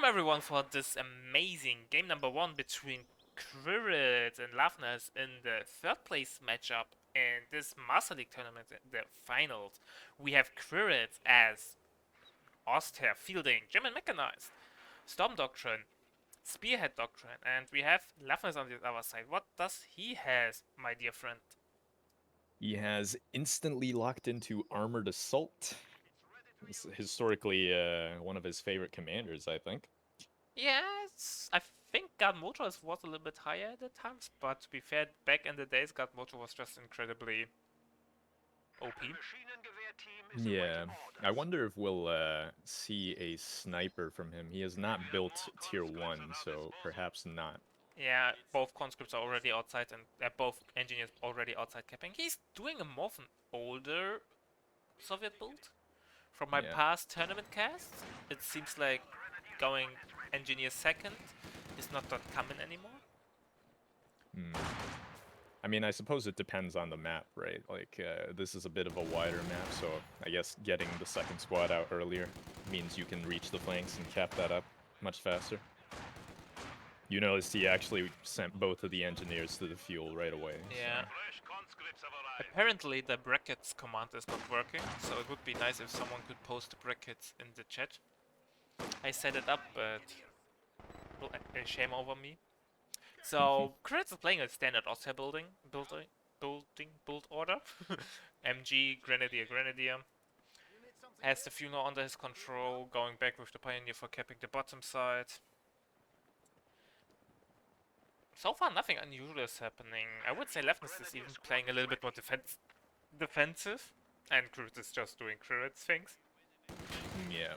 everyone for this amazing game number 1 between Quiritz and Luvnest in the third place matchup in this Master League tournament, the finals. We have Quiritz as Oster fielding, German Mechanized, Storm Doctrine, Spearhead Doctrine, and we have Luvnest on the other side. What does he has, my dear friend? He has instantly locked into Armored Assault. It's historically one of his favorite commanders, I think. Yes, I think God Motors was a little bit higher at the times, but to be fair, back in the days, God Motor was just incredibly OP. Yeah, I wonder if we'll see a sniper from him. He has not built tier 1, so perhaps not. Yeah, both conscripts are already outside and both engineers already outside capping. He's doing a more of an older Soviet build. From my Yeah. past tournament casts, it seems like going engineer second is not that common anymore. Hmm. I mean, I suppose it depends on the map, right? Like, this is a bit of a wider map, so I guess getting the second squad out earlier means you can reach the flanks and cap that up much faster. You noticed he actually sent both of the engineers to the fuel right away. Yeah. So. Apparently the brackets command is not working, so it would be nice if someone could post the brackets in the chat. I set it up, but shame over me. So Quiritz is playing a standard Austria build order. MG, Grenadier. Has the fuel under his control, going back with the Pioneer for capping the bottom side. So far nothing unusual is happening. I would say Luvnest is even playing a little bit more defensive, and Quiritz is just doing Quiritz things. Yeah.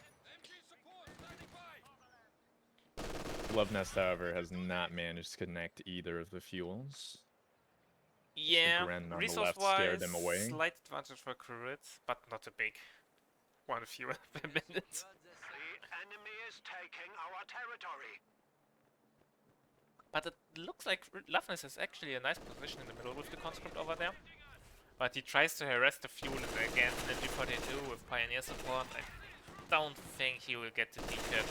Luvnest, however, has not managed to connect either of the fuels. Yeah, The Gren on the left scared resource-wise, him away. slight advantage for Quiritz, but not a big one fuel per minute. The enemy is taking our territory. But it looks like Luvnest is actually a nice position in the middle with the conscript over there. But he tries to harass the fuel against the G42 with Pioneer support. I don't think he will get the DK.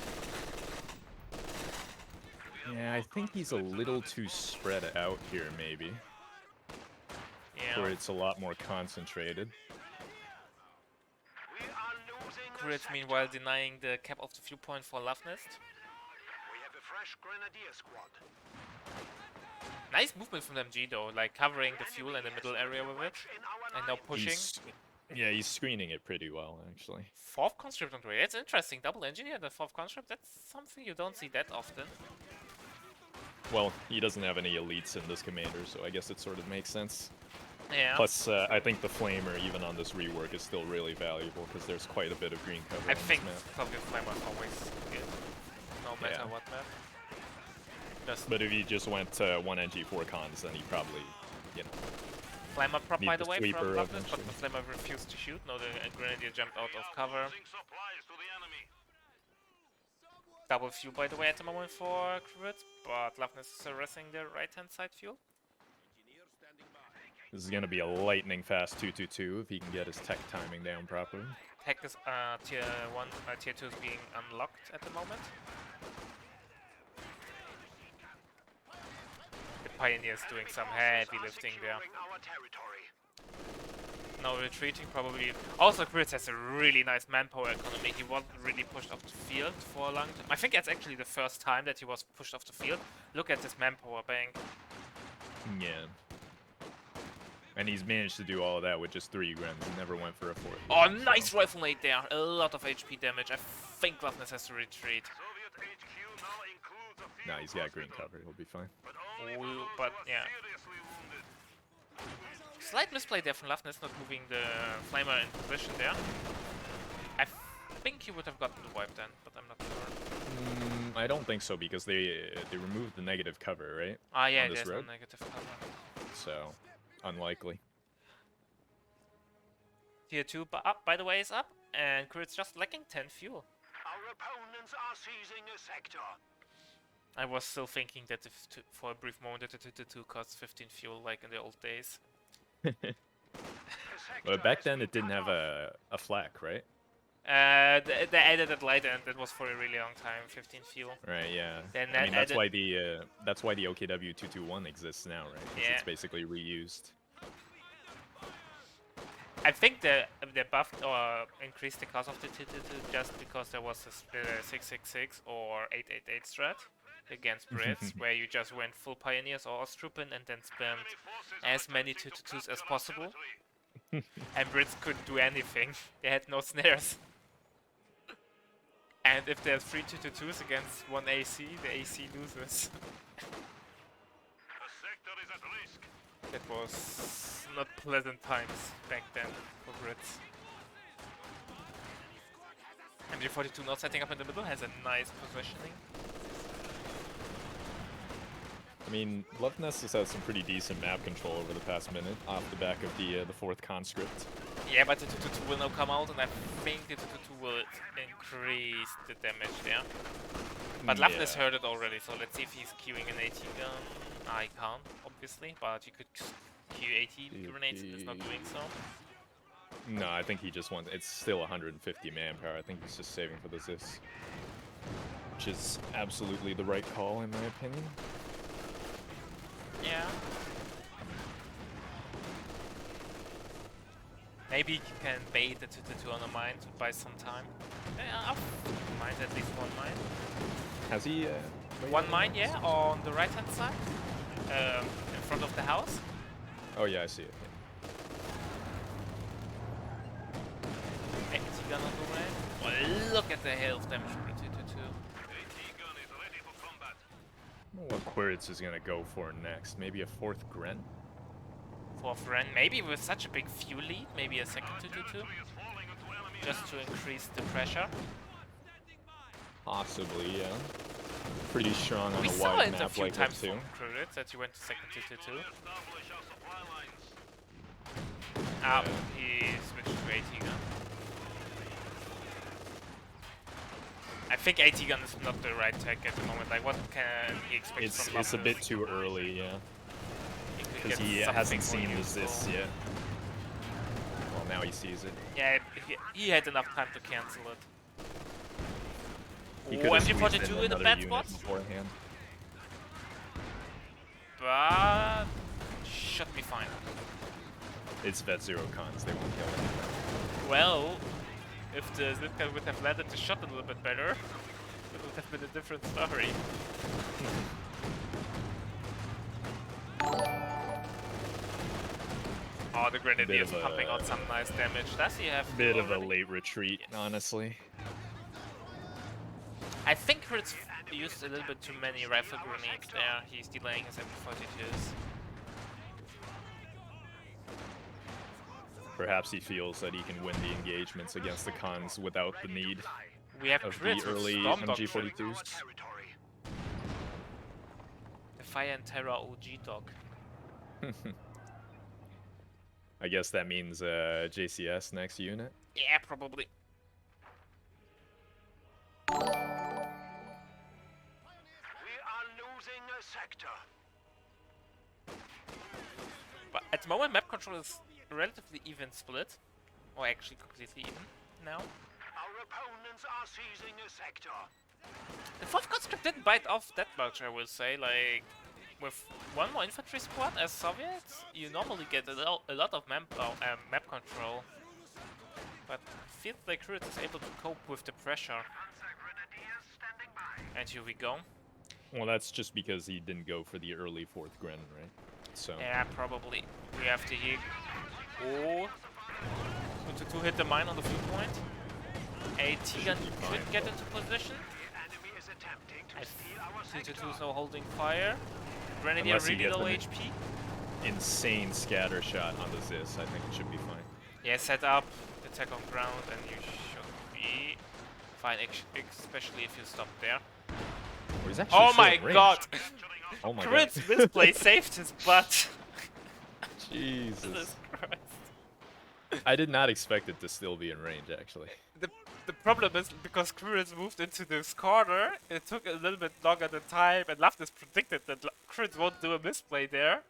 Yeah, I think he's a little too spread out here, maybe. Yeah. Where it's a lot more concentrated. We are losing Quiritz meanwhile denying the cap of the viewpoint for Luvnest. We have a fresh grenadier squad. Nice movement from MG though, like covering the fuel in the middle area with it. And now pushing. He's screening it pretty well, actually. Fourth conscript on the way. It's interesting. Double engineer, the fourth conscript. That's something you don't see that often. Well, he doesn't have any elites in this commander, so I guess it sort of makes sense. Yeah. Plus, I think the Flamer, even on this rework, is still really valuable, because there's quite a bit of green cover I on think this map. Soviet Flamer is always good, no matter what map. But if he just went 1 NG4 cons, then he probably, you know... Flamer prop, by the way, from sweeper Luvnest, but the Flamer refused to shoot. No, the Grenadier jumped out of cover. Double fuel, by the way, at the moment for Quiritz, but Luvnest is harassing the right-hand side fuel. This is going to be a lightning fast 2-2-2 if he can get his tech timing down properly. Tech is tier 1, tier 2 is being unlocked at the moment. The Pioneer is doing some heavy lifting there. Now retreating probably. Also, Quiritz has a really nice manpower economy. He wasn't really pushed off the field for a long time. I think that's actually the first time that he was pushed off the field. Look at this manpower bank. Yeah. And he's managed to do all of that with just 3 Grens. He never went for a 4th. Oh, nice rifle nade there. A lot of HP damage. I think Luvnest has to retreat. Nah, he's got green cover. He'll be fine. But yeah. Slight misplay there from Luvnest, not moving the Flamer in position there. I think he would have gotten the wipe then, but I'm not sure. I don't think so, because they removed the negative cover, right? Ah, yeah, on this there's no road. negative cover. So, unlikely. Tier 2 up, by the way, is up, and Quiritz just lacking 10 fuel. Our opponents are seizing a sector. I was still thinking that for a brief moment that the 2 costs 15 fuel like in the old days. But back then it didn't have a flak, right? They added it later, and that was for a really long time, 15 fuel. Right, yeah. Then I mean, added, that's why the OKW 221 exists now, right? 'Cause Yeah. it's basically reused. I think they buffed or increased the cost of the 222 just because there was a 666 or 888 strat against Brits, where you just went full Pioneers or Ostrupen and then spammed as many 222s as possible. And Brits couldn't do anything. They had no snares. And if there's 3 222s against one AC, the AC loses. That was not pleasant times back then for Brits. MG42 not setting up in the middle has a nice positioning. I mean, Luvnest has had some pretty decent map control over the past minute off the back of the fourth conscript. Yeah, but the 222 will now come out, and I think the 222 will increase the damage there. But Luvnest heard it already, so let's see if he's queuing an AT gun. I can't, obviously, but you could queue AT grenades and is not doing so. No, I think he just wants. It's still 150 manpower. I think he's just saving for the Zis, which is absolutely the right call in my opinion. Yeah. Maybe he can bait the 222 on a mine to buy some time. Yeah, mine, at least one mine. Has he? One mine, yeah, on the right hand side, in front of the house. Oh yeah, I see it. AT gun on the way. Oh, look at the health damage for the 222. What Quiritz is gonna go for next? Maybe a fourth Gren? Fourth Ren, maybe with such a big fuel lead, maybe a second 222, just to increase the pressure. Possibly, yeah. Pretty strong on We a saw wide it a map few like times that too. from Quiritz that you went to second 222. Ah, he switched to AT gun. I think AT gun is not the right tech at the moment. Like, what can he expect from It's a Luvnest? bit too early, yeah. He could Because get he something hasn't more seen useful. this yet. Well, now he sees it. Yeah, he had enough time to cancel it. He Oh, could have squeezed MG42 in a another bad unit spot, beforehand. but should be fine. It's Vet Zero cons, they won't kill him. Well, if the Zipka would have landed the shot a little bit better, it would have been a different story. Oh, the Grenadier is pumping out some nice damage. Does he have Bit fuel of a already? late retreat, honestly. I think Quiritz used a little bit too many rifle grenades there. He's delaying his MP42s. Perhaps he feels that he can win the engagements against the cons without the need We have of the Quiritz with early Storm Doctrine. MG42s. The Fire and Terror OG dog. I guess that means JCS next unit. Yeah, probably. We are losing a sector. But at the moment, map control is relatively even split. Or actually completely even now. Our opponents are seizing a sector. The 4th conscript didn't bite off that much, I will say. Like, with one more infantry squad as Soviets, you normally get a lot of map control. But it feels like Quiritz is able to cope with the pressure. And here we go. Well, that's just because he didn't go for the early 4th Gren, right? So. Yeah, probably. We have to hit. Oh. 2 hit the mine on the view point. AT gun could get into position. The enemy is attempting to steal our sector. 2 is now holding fire. Grenadier Unless he really gets low an HP. Insane scatter shot on the Zis. I think it should be fine. Yeah, set up, attack on ground, and you should be fine, especially if you stop there. Or he's actually Oh still my in range. god! Oh my god. Quiritz misplay saved his butt. Jesus. Jesus Christ. I did not expect it to still be in range, actually. The problem is because Quiritz moved into this corner, it took a little bit longer than time, and Luvnest predicted that Quiritz won't do a misplay there.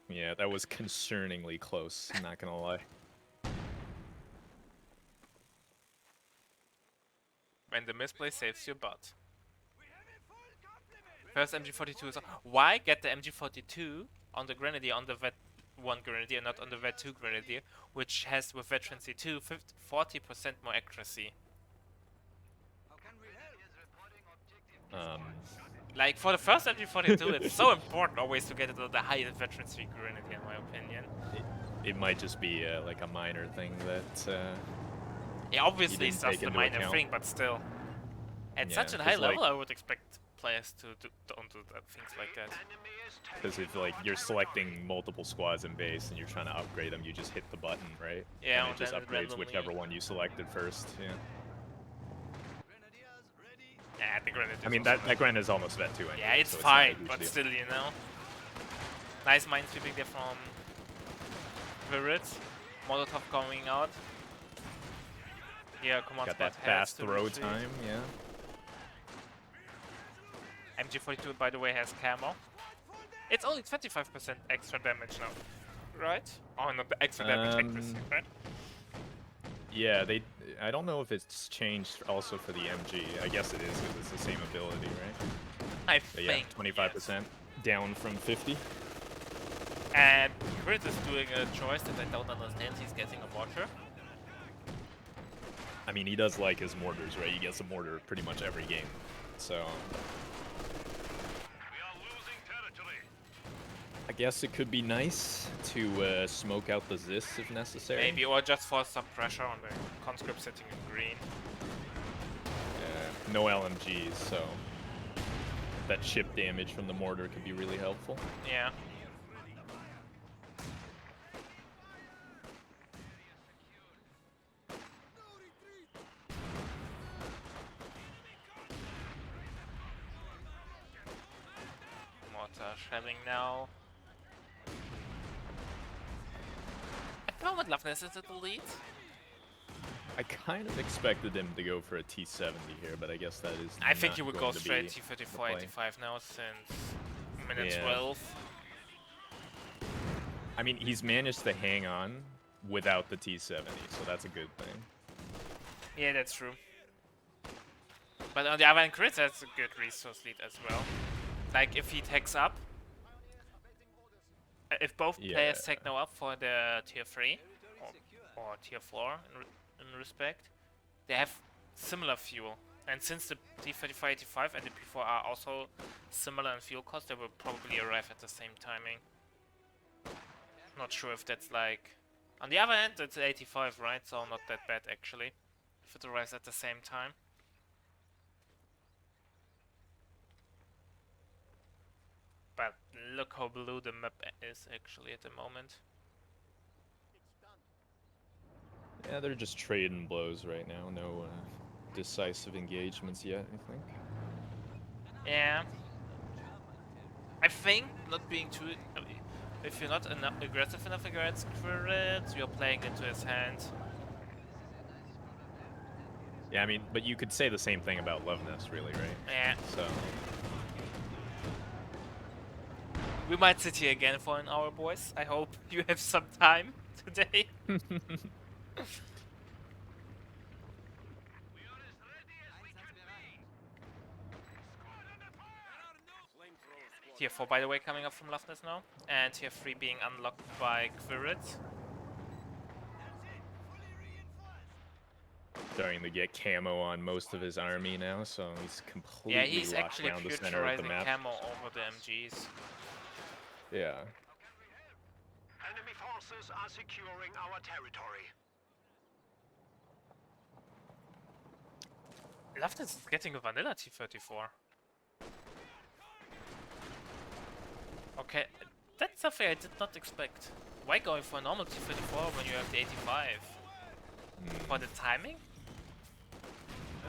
Yeah, that was concerningly close, I'm not gonna lie. When the misplay saves your butt. First MG42 is... Why get the MG42 on the Grenadier on the Vet 1 Grenadier, not on the Vet 2 Grenadier, which has with Veterancy 2 40% more accuracy? Like, for the first MG42, it's so important always to get it on the highest Veterancy Grenadier, in my opinion. It might just be like a minor thing that. Yeah, obviously didn't it's just take a into minor account. thing, but still. At Yeah, such a 'cause, high like- level, I would expect players to don't do that, things like that. Because if like you're selecting multiple squads in base and you're trying to upgrade them, you just hit the button, right? Yeah, and and it just then it upgrades randomly- whichever one you selected first. Yeah. Yeah, the Grenadier. I mean that Gren is almost vet 2 anyway. Yeah, it's so not a fine, huge but deal. still, you know. Nice minesweeping there from Quiritz. Molotov coming out. Yeah, command Got squad that has fast to throw retreat. time, yeah. MG42, by the way, has camo. It's only 25% extra damage now, right? Oh, not the extra damage, accuracy, right? Yeah, I don't know if it's changed also for the MG. I guess it is because it's the same ability, right? I But yeah, think. 25% down from 50. Yes. And Quiritz is doing a choice that I don't understand. He's getting a mortar. I mean, he does like his mortars, right? He gets a mortar pretty much every game. So We are losing territory. I guess it could be nice to smoke out the Zis if necessary. Maybe, or just force some pressure on the conscript sitting in green. No LMGs, so that chip damage from the mortar could be really helpful. Yeah. Mortar shelling now. At the moment, Luvnest is at the lead. I kind of expected him to go for a T70 here, but I guess that is. I think not you would going go to straight be the T34, play. 85 now since minute Yeah. 12. I mean, he's managed to hang on without the T70, so that's a good thing. Yeah, that's true. But on the other hand, Quiritz has a good resource lead as well. Like, if he takes up, if both players Yeah. take now up for the tier 3 or tier 4 in respect, they have similar fuel. And since the T35-85 and the P4 are also similar in fuel cost, they will probably arrive at the same timing. Not sure if that's like... On the other hand, it's 85, right? So not that bad actually, if it arrives at the same time. But look how blue the map is actually at the moment. Yeah, they're just trading blows right now. No decisive engagements yet, I think. Yeah. I think not being too... If you're not aggressive enough against Quiritz, you're playing into his hand. Yeah, I mean, but you could say the same thing about Luvnest, really, right? Yeah. So, We might sit here again for an hour, boys. I hope you have some time today. Tier 4, by the way, coming up from Luvnest now. And Tier 3 being unlocked by Quiritz. starting to get camo on most of his army now, so he's completely Yeah, he's locked actually down the center of the futurizing map. camo over the MGs. Yeah. Enemy forces are securing our territory. Luvnest is getting a vanilla T34. Okay, that's something I did not expect. Why going for a normal T34 when you have the 85? For the timing?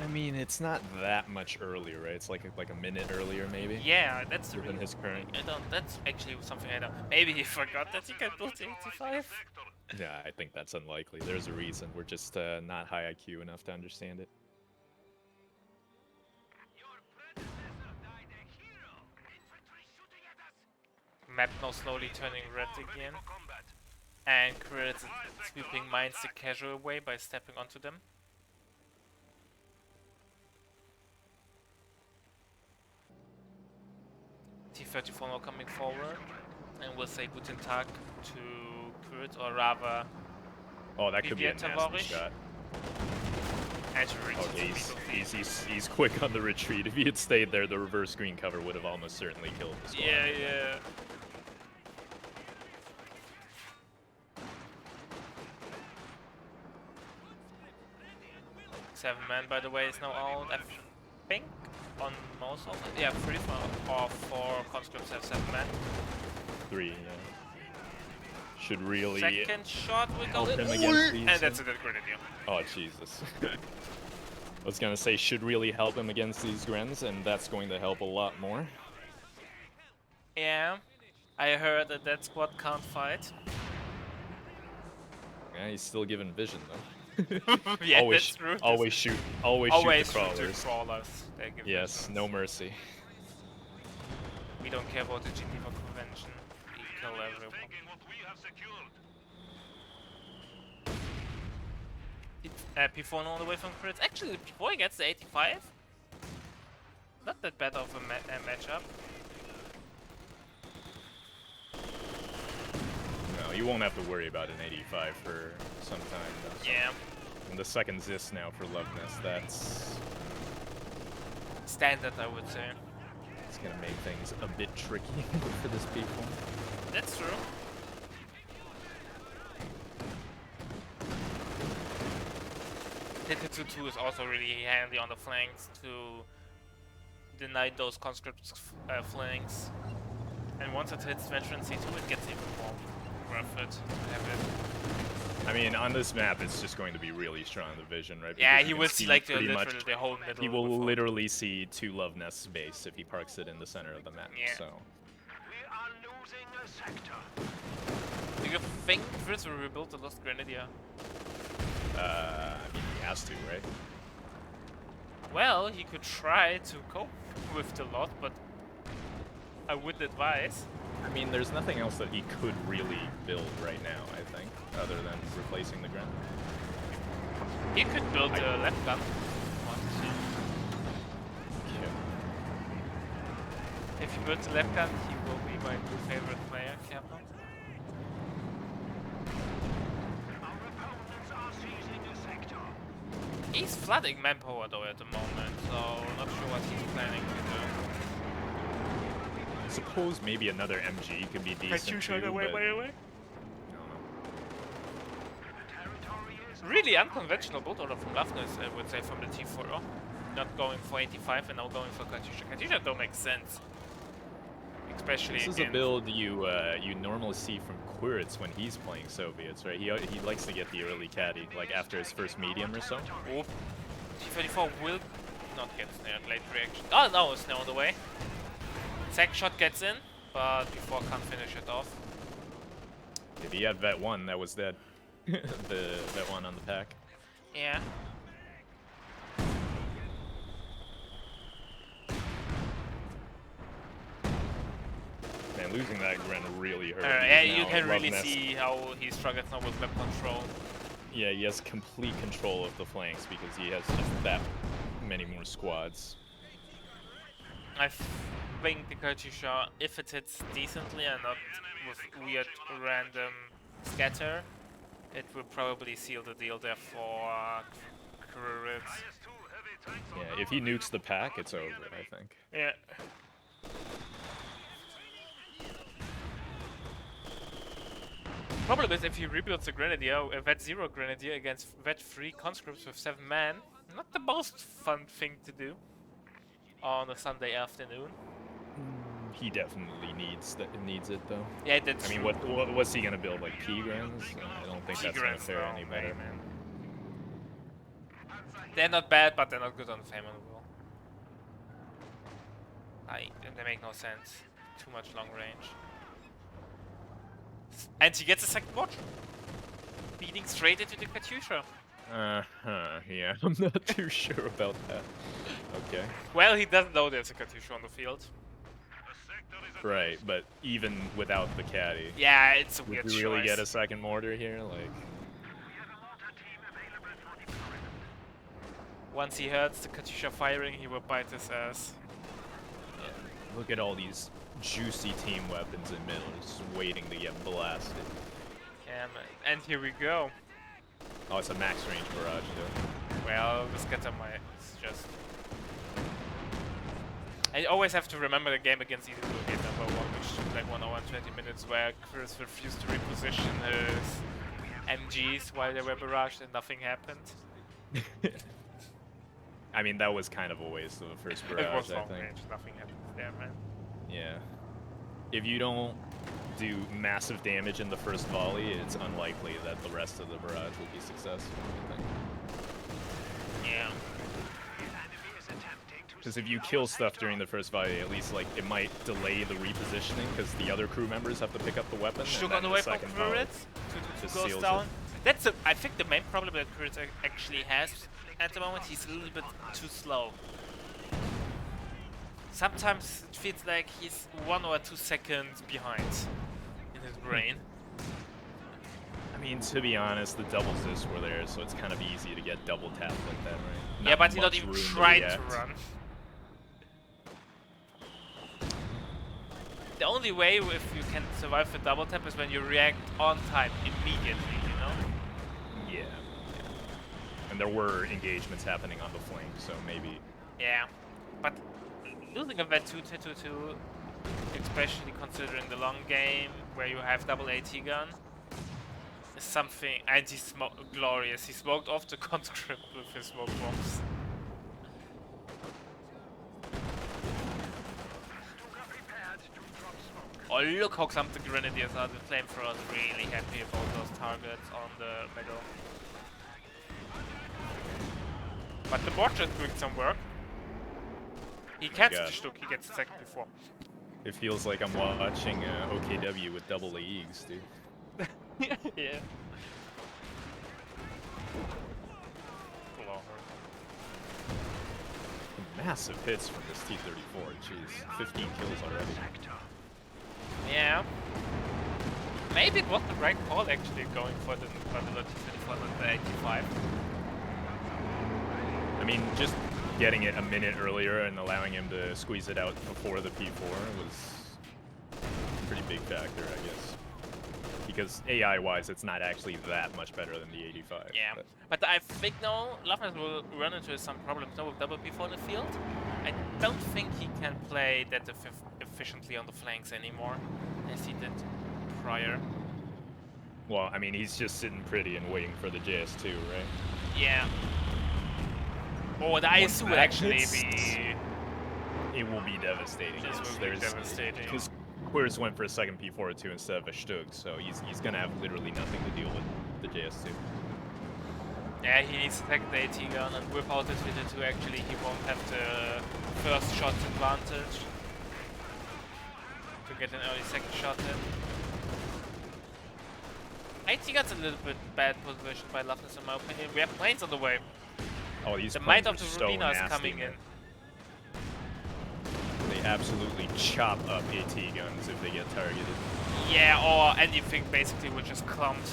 I mean, it's not that much earlier, right? It's like a minute earlier, maybe. Yeah, that's the Given reason. his current. I don't. That's actually something I don't. Maybe he forgot that he can build the 85. Yeah, I think that's unlikely. There's a reason. We're just not high IQ enough to understand it. Map now slowly turning red again. And Quiritz is sweeping mines the casual way by stepping onto them. T-34 now coming forward, and we'll say Guten Tag to Quiritz, or rather, Oh, that could be a Привет, nasty товарищ. shot. And to retreat Okay, to he's quick on the retreat. If he had stayed there, the reverse green cover would have almost certainly killed the squad. Yeah, yeah. Seven man, by the way, is now out. I think on most of it. Yeah, 3 or 4 conscripts have 7 men. 3, yeah. Should really Second shot, we go help in. him against these. And that's a dead grenadier. Oh, Jesus. I was gonna say, should really help him against these Grens, and that's going to help a lot more. Yeah, I heard that that squad can't fight. Yeah, he's still given vision, though. Yeah, always, that's true. always shoot the Always crawlers. shoot the crawlers. They give Yes, visions. no mercy. We don't care about the Geneva Convention. We kill everyone. Taking what we have secured. P4 on the way from Quiritz. Actually, P4 he gets the 85. Not that bad of a matchup. No, you won't have to worry about an 85 for some time, though. Yeah. And the second Zis now for Luvnest, that's Standard, I would say. it's gonna make things a bit tricky for this people. That's true. Hit 2-2 is also really handy on the flanks to deny those conscripts flanks. And once it hits veteran C2, it gets even more worth it to have it. I mean, on this map, it's just going to be really strong division, right? Yeah, Because he you will can see like the, pretty literally much. the whole middle. He will before. literally see 2 Luvnest's base if he parks it in the center of the map. Yeah. So We are losing a sector. Do you think Quiritz will rebuild the Lost Grenadier? I mean, he has to, right? Well, he could try to cope with the lot, but I wouldn't advise. I mean, there's nothing else that he could really build right now, I think, other than replacing the Gren. He could build a left gun. Yeah. If he builds a left gun, he will be my new favorite player, Capo. Our opponents are seizing a sector. He's flooding manpower though at the moment, so not sure what he's planning to do. I suppose maybe another MG could be decent too, away, but away, away. I don't know. The territory is Really unconventional build order from Luvnest, I would say, from the T4. Not going for 85 and now going for Katyusha. Katyusha don't make sense. Especially This is a build you normally see from Quiritz when he's playing Soviets, right? He likes to get the early caddy, like after his first medium or so. Oh, T34 will not get snared. Late reaction. Oh no, it's now on the way. Second shot gets in, but before can't finish it off. If he had Vet 1, that was dead. The Vet 1 on the pack. Yeah. Man, losing that Gren really hurt. Yeah, because you now can really Luvnest- see how he struggles now with map control. Yeah, he has complete control of the flanks because he has just that many more squads. I think the Katyusha, if it hits decently and not with weird random scatter, it will probably seal the deal there for Quiritz. IS-2 heavy tanks on Yeah, if he nukes the pack, it's over, I think. Yeah. Problem is, if he rebuilds a Grenadier, a Vet 0 Grenadier against Vet 3 conscripts with 7 men, not the most fun thing to do on a Sunday afternoon. He definitely needs it though. Yeah, that's I mean, true. what's he gonna build, like P-Grens? I don't think that's gonna Tigres, fare no, any better. man. They're not bad, but they're not good on the Famine Wheel. They make no sense. Too much long range. And he gets a second watch. Feeding straight into the Katyusha. Yeah, I'm not too sure about that. Okay. Well, he doesn't know there's a Katyusha on the field. The sector is Right, but even without the caddy, Yeah, it's a would weird you really choice. get a second mortar here? Like, We have a mortar team available for deployment. Once he hurts the Katyusha firing, he will bite his ass. look at all these juicy team weapons in middle, just waiting to get blasted. Yeah, man. And here we go. Oh, it's a max range barrage though. Well, the scatter might just. I always have to remember the game against Easy game number 1, which took like 1 hour and 20 minutes, where Quiritz refused to reposition his MGs while they were barraged and nothing happened. I mean, that was kind of a waste of the first barrage, It was I long think. range, nothing happened there, man. Yeah. If you don't do massive damage in the first volley, it's unlikely that the rest of the barrage will be successful, I think. Yeah. Because if you kill stuff during the first volley, at least like it might delay the repositioning because the other crew members have to pick up the weapon. Shook and on then the way from second volley Quiritz to just goes seals down. it. That's I think the main problem that Quiritz actually has at the moment. He's a little bit too slow. Sometimes it feels like he's 1 or 2 seconds behind in his brain. I mean, to be honest, the double zis were there, so it's kind of easy to get double tapped like that, right? Yeah, but he not much even room tried to react. run. The only way if you can survive the double tap is when you react on time, immediately, you know? Yeah. And there were engagements happening on the flank, so maybe. Yeah. But losing a vet 2 especially considering the long game where you have double AT gun, is something. And he's glorious. He smoked off the conscript with his smoke bombs. Oh, look how some of the grenadiers are. The flamethrowers really happy about those targets on the middle. But the Borch is doing some work. He gets the Stuck, he gets the second before. It feels like I'm watching OKW with double AEGs, dude. Yeah. Massive hits from this T-34, jeez. 15 kills already. Yeah. Maybe it was the right call actually going for the T-34 than the 85. I mean, just getting it a minute earlier and allowing him to squeeze it out before the P4 was a pretty big factor, I guess. Because AI-wise, it's not actually that much better than the 85. Yeah, but I think now Luvnest will run into some problems now with double before the field. I don't think he can play that efficiently on the flanks anymore, as he did prior. Well, I mean, he's just sitting pretty and waiting for the JS2, right? Yeah. Oh, the Once ISU would that actually hits, be... It will be devastating. This will be devastating. Because Quiritz went for a second P4-2 instead of a Stug, so he's gonna have literally nothing to deal with the JS2. Yeah, he needs to take the AT gun, and without the Twitter 2 actually he won't have the first shot advantage to get an early second shot in. AT gun's a little bit bad position by Luvnest in my opinion. We have planes on the way. Oh, these The planes might of are the so Rubina is nasty, coming in. man. They absolutely chop up AT guns if they get targeted. Yeah, or anything basically which is clumped.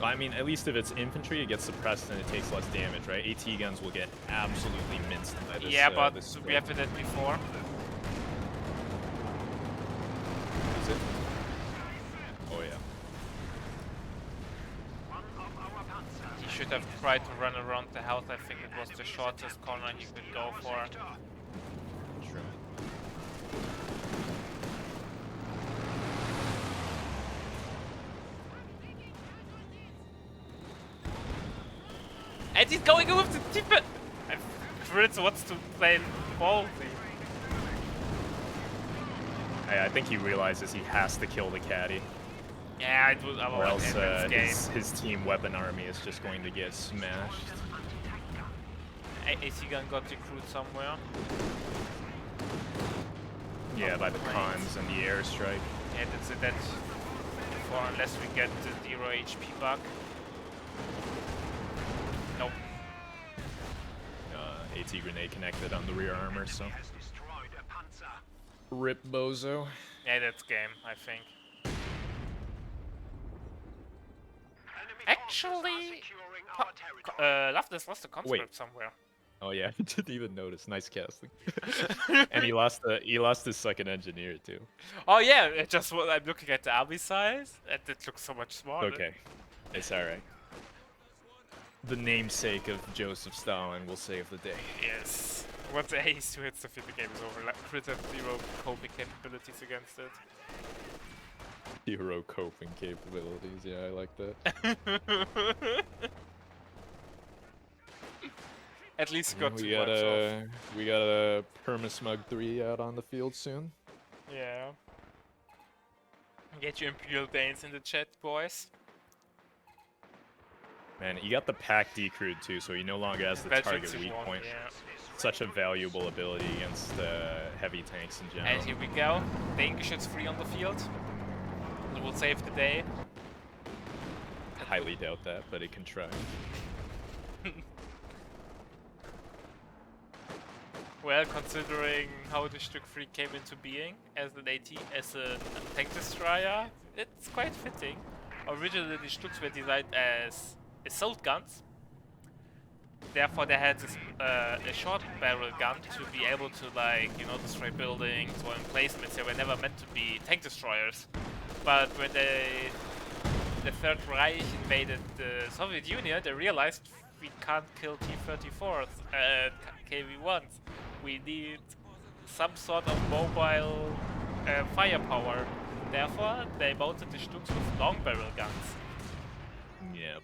I mean, at least if it's infantry, it gets suppressed and it takes less damage, right? AT guns will get absolutely minced by this. Yeah, but this we have did that before. Is it? Oh yeah. He should have tried to run around the house. I think it was the shortest corner he could go for. True. And he's going with the tip. Quiritz wants to play ballsy. I think he realizes he has to kill the caddy, Yeah, it was or our else end game. his team weapon army is just going to get smashed. AC gun got recruit somewhere. Yeah, by the planes. cons and the airstrike. Yeah, that's it. That's for unless we get the 0 HP bug. Nope. AT grenade connected on the rear armor, so. Rip bozo. Yeah, that's game, I think. Actually, Luvnest lost the conscript somewhere. Oh yeah, I didn't even notice. Nice casting. And he lost his second engineer too. Oh yeah, I'm looking at the army size, and it looks so much smaller. Okay, it's all right. The namesake of Joseph Stalin will save the day. Yes. Once the Ace 2 hits the field, the game is over. Like, Crit has 0 coping capabilities against it. Hero coping capabilities. Yeah, I like that. At least Yeah, got too much off. we got a Permasmug 3 out on the field soon. Yeah. Get your Imperial Danes in the chat, boys. Man, you got the pack decrewed too, so he no longer has the target Veterans weak won, point. yeah. Such a valuable ability against heavy tanks in general. And here we go. The English is free on the field. It will save the day. I highly doubt that, but it can try. Well, considering how the Stück 3 came into being as an as a tank destroyer, it's quite fitting. Originally, the Stücks were designed as assault guns. Therefore, they had this, a short barrel gun to be able to, like, you know, destroy buildings or emplacements. They were never meant to be tank destroyers. But when the Third Reich invaded the Soviet Union, they realized we can't kill T-34s and KV-1s. We need some sort of mobile firepower. Therefore, they mounted the Stücks with long barrel guns. Yep.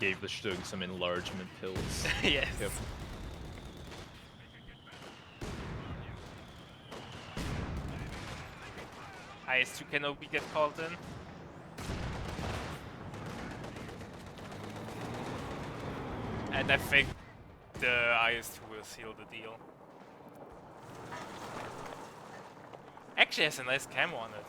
Gave the Stug some enlargement pills. Yes. Yep. IS-2 Kenobi get called in. And I think the IS-2 will seal the deal. Actually has a nice camo on it.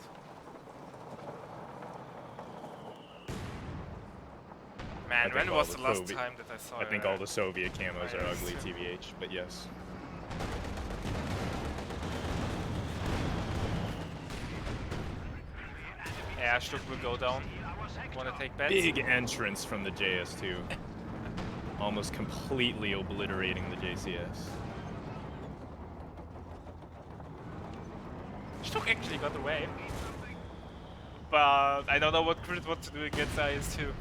Man, when was the last time that I saw it? I think all the Soviet camos are ugly, TVH, but yes. Yeah, Stück will go down. Wanna take bets? Big entrance from the JS2. Almost completely obliterating the JCS. Stück actually got away. But I don't know what Quiritz wants to do against IS-2.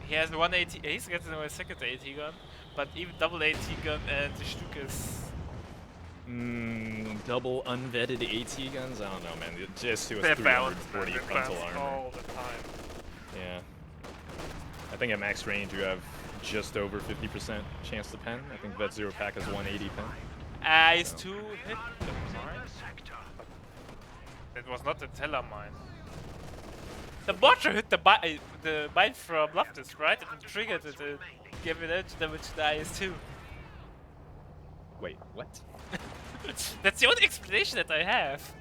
He has one AT, he's getting a second AT gun, but even double AT gun and the Stück is... Double unvetted AT guns? I don't know, man. The JS2 They're has bound, 340 they're frontal bound armor. all the time. Yeah. I think at max range you have just over 50% chance to pen. I think Vet Zero Pack has 180 pen. IS-2 hit the mine. That was not the teller mine. The Butcher hit the mine from Luvnest, right? And it triggered it to give it edge damage to the IS-2. Wait, what? That's the only explanation that I have.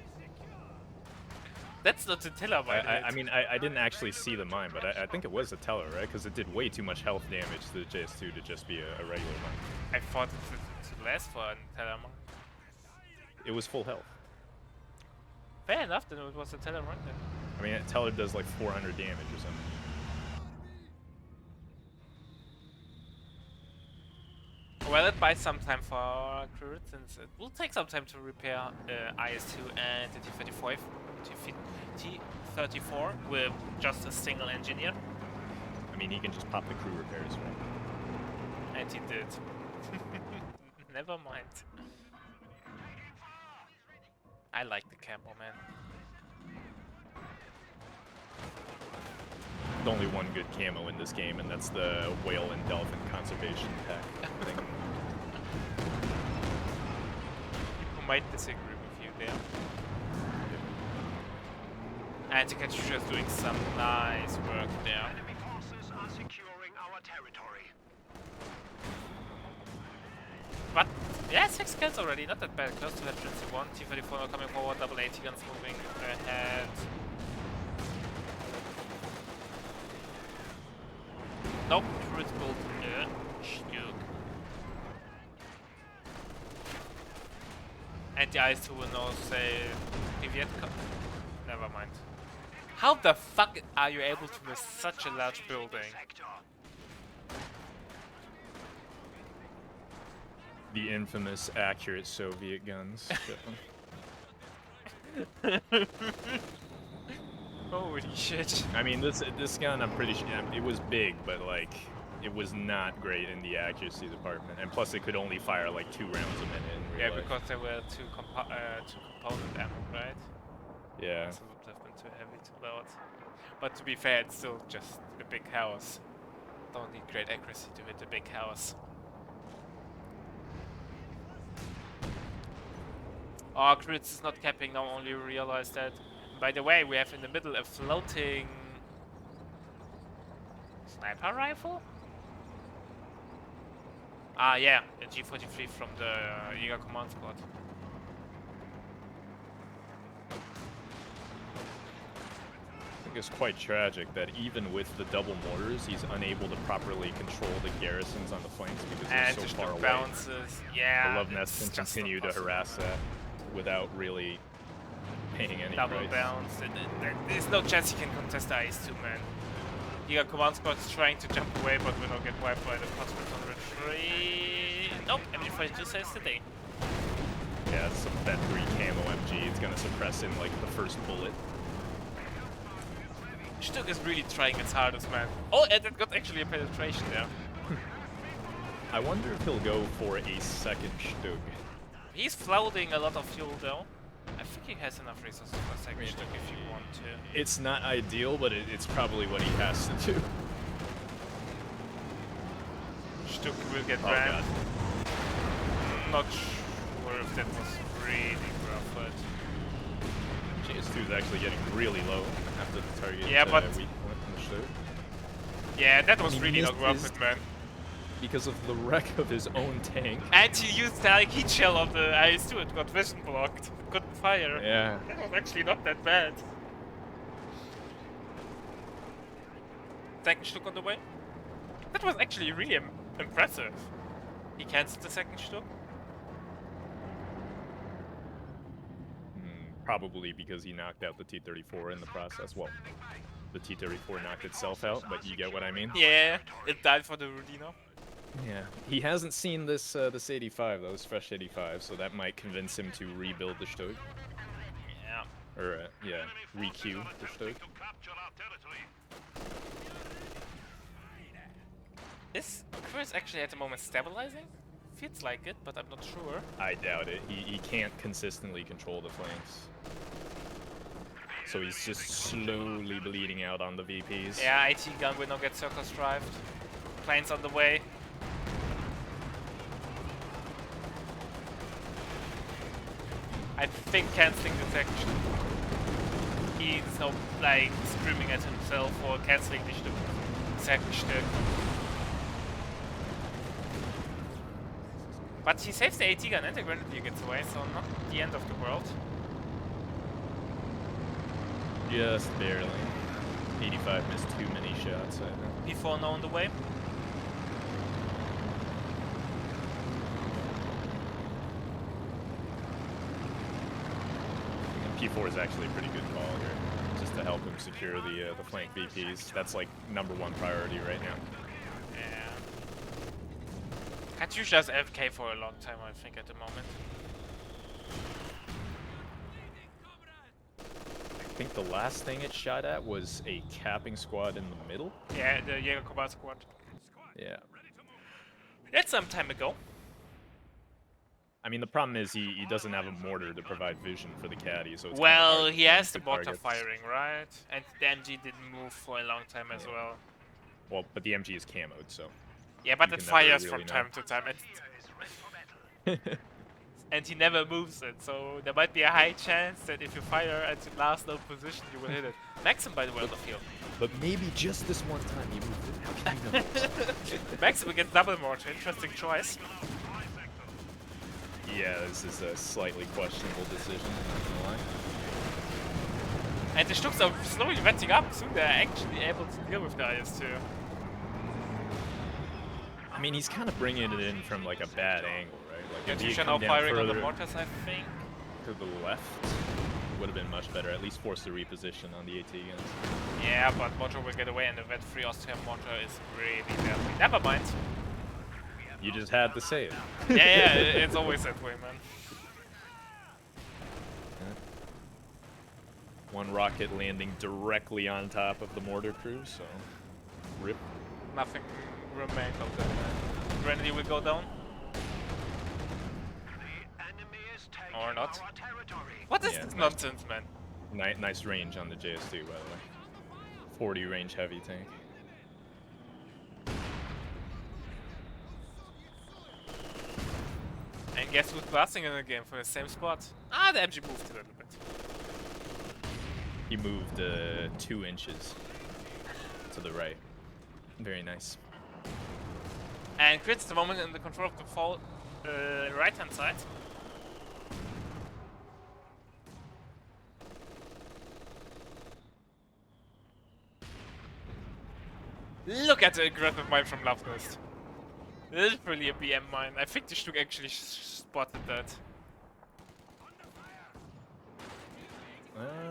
That's not the teller mine. I mean, I didn't actually see the mine, but I think it was a teller, right? Because it did way too much health damage to the JS2 to just be a regular mine. I thought it would last for a teller mine. It was full health. Fair enough, then it was a teller mine then. I mean, a teller does like 400 damage or something. Well, it buys some time for Quiritz, since it will take some time to repair IS-2 and the T-34 with just a single engineer. I mean, he can just pop the crew repairs, right? And he did. Never mind. I like the camo, man. There's only one good camo in this game, and that's the whale and dolphin conservation pack thing. People might disagree with you there. Anti-Katyusha is doing some nice work there. Enemy forces are securing our territory. But yeah, 6 kills already, not that bad. Close to that Prince 1, T-34 now coming forward, double AT guns moving ahead. Nope, Quiritz built Stück. And the IS-2 will now say never mind. How the fuck are you able to miss such a large building? The infamous accurate Soviet guns. Holy shit. I mean, this gun, I'm pretty sure it was big, but like it was not great in the accuracy department, and plus it could only fire like 2 rounds a minute. In real Yeah, life. because there were two component ammo, right? Yeah. So it would have been too heavy to load. But to be fair, it's still just a big house. Don't need great accuracy to hit a big house. Oh, Quiritz is not capping now, only realized that. By the way, we have in the middle a floating sniper rifle? Ah, yeah, a G43 from the Jäger Command Squad. I think it's quite tragic that even with the double mortars, he's unable to properly control the garrisons on the flanks because And they're the so far Stuck away. bounces, yeah. The Luvnest it's can just continue to impossible. harass that without really paying any Double price. bounce, there's no chance he can contest the Ice 2, man. Jäger Command Squad is trying to jump away, but will not get wiped by the Cosmos on retreat. Nope, MG42 saves the day. Yeah, it's some Vet 3 camo MG. It's gonna suppress in like the first bullet. Stuck is really trying its hardest, man. Oh, and it got actually a penetration there. I wonder if he'll go for a second Stug. He's floating a lot of fuel though. I think he has enough resources for a second Stuck if you want to. It's not ideal, but it's probably what he has to do. Stuck will get Oh rammed. god. Not sure if that was really rough, but GS2 is actually getting really low after the target Yeah, but- weak point from the Stug. yeah, that was He really not missed worth his- it, man. Because of the wreck of his own tank. And he used the like, heat shell of the IS-2, it got vision blocked. Couldn't fire. Yeah. That was actually not that bad. Second Stuck on the way. That was actually really impressive. He cancelled the second Stuck. Probably because he knocked out the T-34 in the process. Well, the T-34 knocked itself out, but you get what I mean. Yeah, it died for the Rudino. Yeah. He hasn't seen this 85 though, this fresh 85, so that might convince him to rebuild the Stug. Yeah. Or, yeah, re-queue the Stug. Is Quiritz actually at the moment stabilizing? Feels like it, but I'm not sure. I doubt it. He can't consistently control the flanks. So he's just slowly bleeding out on the VPs. Yeah, IT gun will not get circle strived. Planes on the way. I think cancelling the section. He's now like screaming at himself for cancelling the second Stück. But he saves the AT gun and the grenadier gets away, so not the end of the world. Just barely. 85 missed too many shots, I think. P4 now on the way. P4 is actually a pretty good call here, just to help him secure the flank VPs. That's like #1 priority right now. Yeah. Katyusha has AFK for a long time, I think, at the moment. I think the last thing it shot at was a capping squad in the middle. Yeah, the Jäger Combat Squad. Yeah. That's some time ago. I mean, the problem is he doesn't have a mortar to provide vision for the caddy, so it's Well, kinda hard he to has the find mortar targets. firing, right? And the MG didn't move for a long time as Yeah. well. Well, but the MG is camoed, so. Yeah, but You it can never fires really from know. time to time. And he never moves it, so there might be a high chance that if you fire at the last known position, you will hit it. Maxim, by the way, on the field. But maybe just this one time he moved it. How can you know? Maxim against double mortar, interesting choice. Yeah, this is a slightly questionable decision, not gonna lie. And the Stucks are slowly renting up, soon they're actually able to deal with the IS-2. I mean, he's kind of bringing it in from like a bad angle, right? Like if he Katyusha had now come down firing on the further mortars, I think. to the left, it would have been much better. At least force the reposition on the AT guns. Yeah, but mortar will get away and the Vet 3 Austrian mortar is really deadly. Never mind. You just had to say it. Yeah, it's always that way, man. One rocket landing directly on top of the mortar crew, so rip. Nothing remained of them, man. Grenady will go down. The enemy is taking Or not. our territory. What is Yeah, this nice. nonsense, man? Nice range on the JS2, by the way. 40 range heavy tank. And guess who's blasting in the game for the same squad? Ah, the MG moved a little bit. He moved 2 inches to the right. Very nice. And Quiritz the moment in the control of the fall right hand side. Look at the aggressive mine from Luvnest. Literally a BM mine. I think the Stug actually spotted that.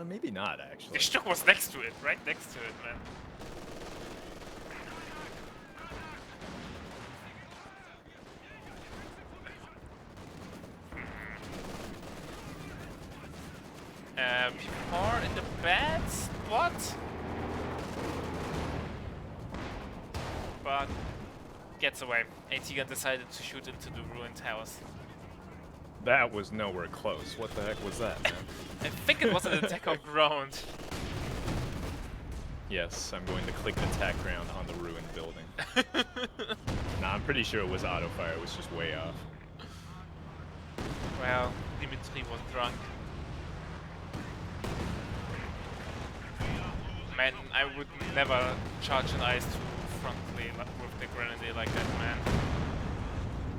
Maybe not, The actually. Stug was next to it, right next to it, man. P4 in the bad spot. But gets away. AT-Gun decided to shoot into the ruined house. That was nowhere close. What the heck was that, man? I think it was an attack on ground. Yes, I'm going to click the tack round on the ruined building. Nah, I'm pretty sure it was auto fire. It was just way off. Well, Dimitri was drunk. Man, I would never charge an IS-2 frontally with the grenade like that, man.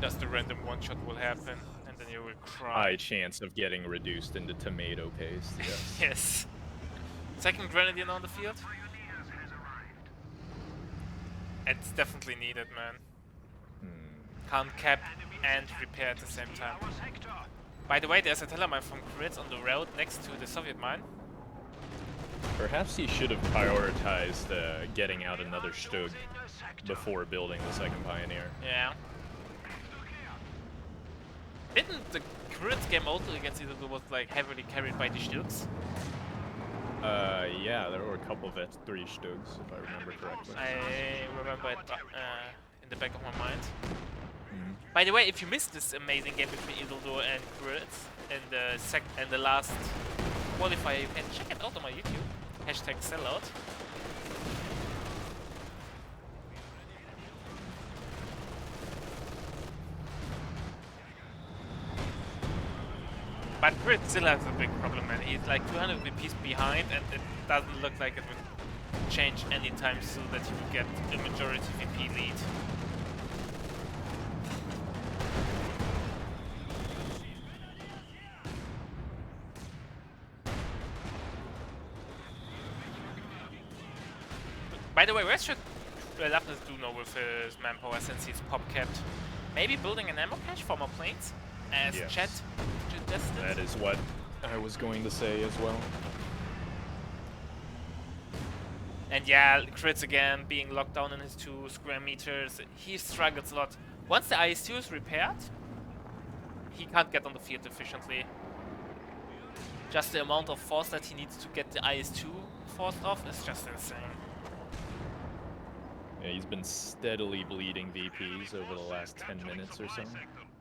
Just a random one-shot will happen, and then you will cry. High chance of getting reduced into tomato paste, yes. Yes. Second grenadier on the field. It's definitely needed, man. Can't cap and repair at the same time. Our sector. By the way, there's a telemine from Quiritz on the road next to the Soviet mine. Perhaps he should have prioritized getting out another Stug In the sector. before building the second Pioneer. Yeah. Didn't the Quiritz game also against Idol was like heavily carried by the Stugs? Yeah, there were a couple of S3 Stugs, if I remember correctly. I remember it in the back of my mind. By the way, if you missed this amazing game between Isildur and Quiritz in the last qualifier, you can check it out on my YouTube. Hashtag sellout. But Quiritz still has a big problem, man. He's like 200 VPs behind, and it doesn't look like it will change anytime soon that he will get a majority VP lead. By the way, where should Luvnest do now with his manpower since he's pop capped? Maybe building an ammo cache for more planes, as Yes. Chat suggested. That is what I was going to say as well. And yeah, Quiritz again being locked down in his 2 square meters. He struggles a lot. Once the IS-2 is repaired, he can't get on the field efficiently. Just the amount of force that he needs to get the IS-2 forced off is just insane. Yeah, he's been steadily bleeding VPs over the last 10 minutes or so.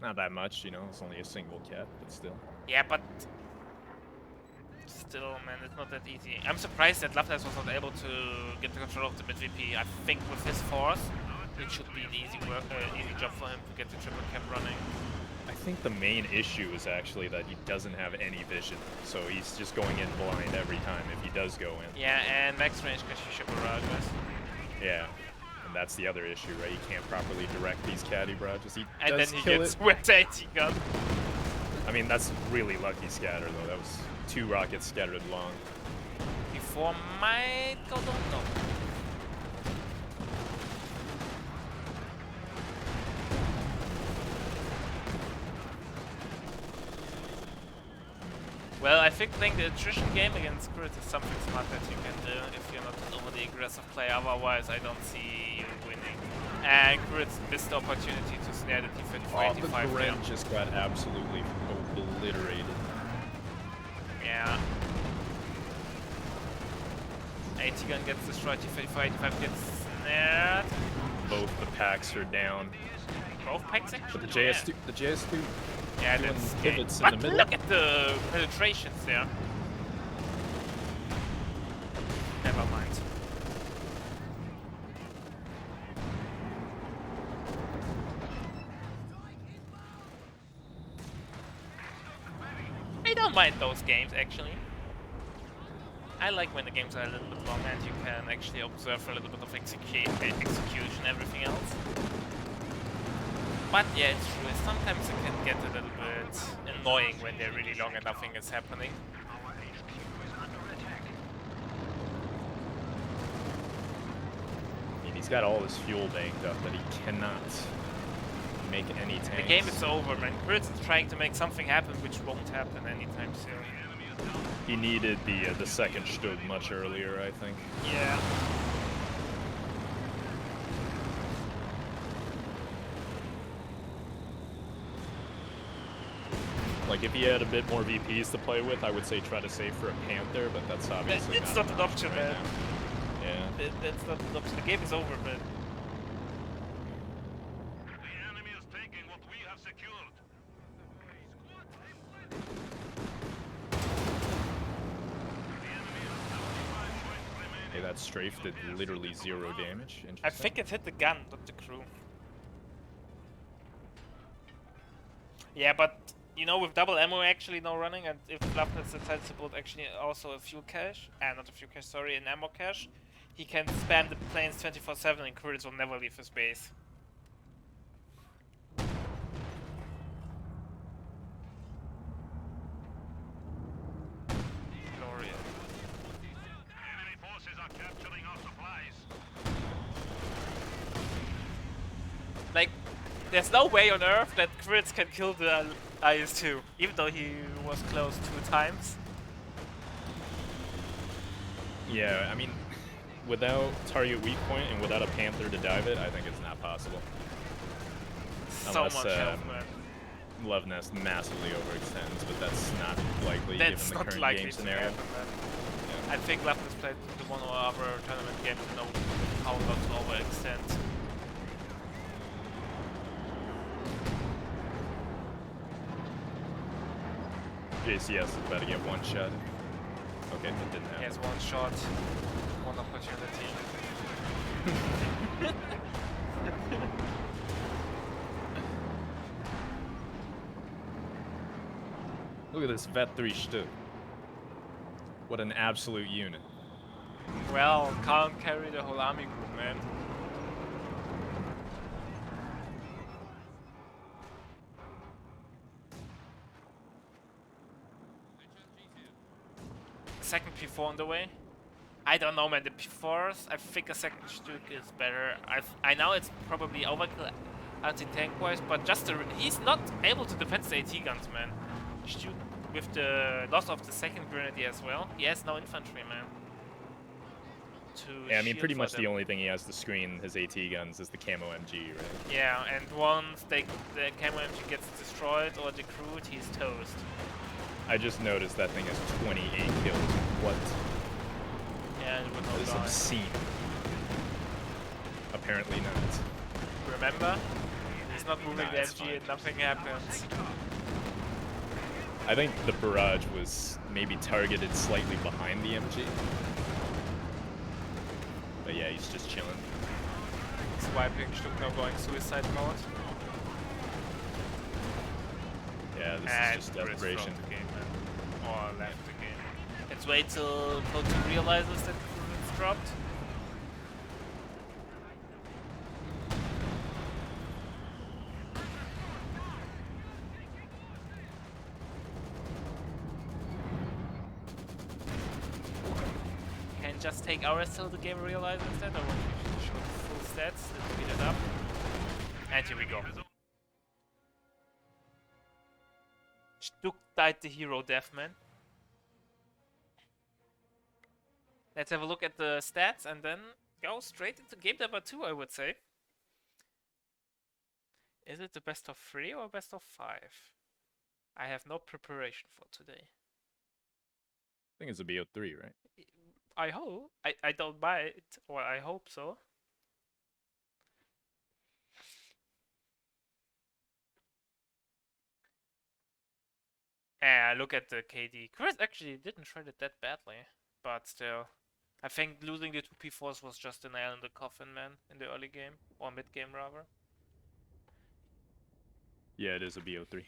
Not that much, you know, it's only a single cap, but still. Yeah, but still, man, it's not that easy. I'm surprised that Luvnest was not able to get the control of the mid VP. I think with his force, it should be an easy job for him to get the triple cap running. I think the main issue is actually that he doesn't have any vision, so he's just going in blind every time if he does go in. Yeah, and max range Kashisha barrages. Yeah, and that's the other issue, right? He can't properly direct these caddy barrages. He And does then he kill gets it. wet AT-Gun. I mean, that's really lucky scatter, though. That was 2 rockets scattered long. Before might go down, no. Well, I think playing the attrition game against Quiritz is something smart that you can do if you're not an overly aggressive player. Otherwise, I don't see you winning. And Quiritz missed the opportunity to snare the Oh, the T-34-85 there. Gren just got absolutely obliterated. Yeah. AT gun gets destroyed, T-35 gets snared. Both the packs are down. Both packs actually? But the JS2 Yeah, doing that's pivots in but the middle. look at the penetrations there. Never mind. I don't mind those games actually. I like when the games are a little bit long and you can actually observe a little bit of execution, everything else. But yeah, it's true. Sometimes it can get a little bit annoying when they're really long and nothing is happening. I mean, he's got all his fuel banked up that he cannot make any tanks. The game is over, man. Quiritz is trying to make something happen which won't happen anytime soon. He needed the second Stug much earlier, I think. Yeah. Like, if he had a bit more VPs to play with, I would say try to save for a Panther, but that's obviously It's not an option, right man. now. Yeah. That's not an option. The game is over, man. The enemy is taking what we have secured. Hey, that strafe did literally 0 damage. I Interesting. think it hit the gun, not the crew. Yeah, but you know, with double ammo actually now running, and if Luvnest decides to build actually also a fuel cache, not a fuel cache, sorry, an ammo cache, he can spam the planes 24/7 and Quiritz will never leave his base. Glorious. Enemy forces are capturing our supplies. Like, there's no way on Earth that Quiritz can kill the IS-2, even though he was close 2 times. Yeah, I mean, without target weak point and without a Panther to dive it, I think it's not possible. So Unless, much health, man. Luvnest massively overextends, but that's not likely That's given the not current likely game to scenario. happen, man. I think Luvnest played the one or other tournament game to know how not to overextend. JCS is about to get one shot. Okay, it didn't happen. He has one shot, one opportunity. Look at this Vet 3 Stug. What an absolute unit. Well, can't carry the whole army group, man. Second P4 on the way. I don't know, man. The P4s, I think a second Stug is better. I know it's probably overkill anti-tank wise, but just he's not able to defend the AT guns, man. Stug, with the loss of the second grenadier as well, he has no infantry, man. Yeah, I mean, shield pretty for much the them. only thing he has to screen his AT guns is the camo MG, right? Yeah, and once the camo MG gets destroyed or decrewed, he's toast. I just noticed that thing has 28 kills. What? Yeah, it would That not is die. obscene. Apparently not. Remember? He's not moving Nah, the it's MG fine. and nothing happens. I think the barrage was maybe targeted slightly behind the MG. But yeah, he's just chilling. Swiping, Stug now going suicide mode. Yeah, this And is just Quiritz desperation. dropped the game, man. Or left the game. Let's wait till Code realizes that Quiritz dropped. Can just take ours till the game realizes that, or want we should show the full stats, let's speed it up. And here we go. Stug died the hero death, man. Let's have a look at the stats and then go straight into game number 2, I would say. Is it the best of 3 or best of 5? I have no preparation for today. I think it's a BO3, right? I hope. I don't buy it, or I hope so. Look at the KD. Chris actually didn't shred it that badly, but still. I think losing the 2P4s was just a nail in the coffin, man, in the early game, or mid game rather. Yeah, it is a BO3.